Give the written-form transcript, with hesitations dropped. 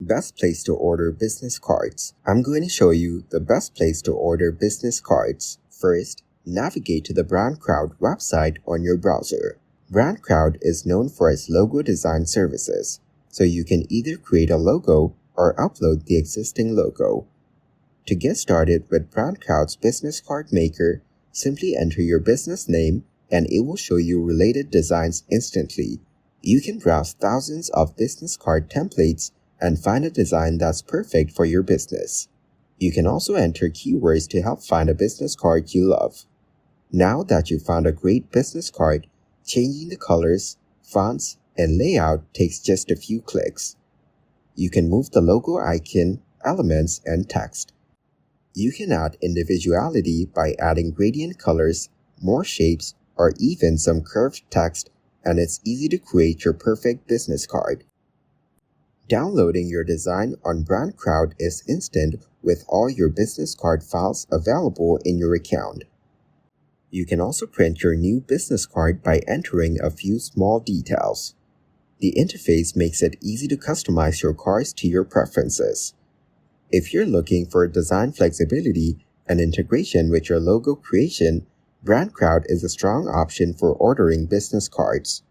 Best place to order business cards. I'm going to show you the best place to order business cards. First, navigate to the BrandCrowd website on your browser. BrandCrowd is known for its logo design services, so you can either create a logo or upload the existing logo. To get started with BrandCrowd's business card maker, simply enter your business name and it will show you related designs instantly. You can browse thousands of business card templates and find a design that's perfect for your business. You can also enter keywords to help find a business card you love. Now that you've found a great business card, changing the colors, fonts, and layout takes just a few clicks. You can move the logo icon, elements, and text. You can add individuality by adding gradient colors, more shapes, or even some curved text, and it's easy to create your perfect business card. Downloading your design on BrandCrowd is instant with all your business card files available in your account. You can also print your new business card by entering a few small details. The interface makes it easy to customize your cards to your preferences. If you're looking for design flexibility and integration with your logo creation, BrandCrowd is a strong option for ordering business cards.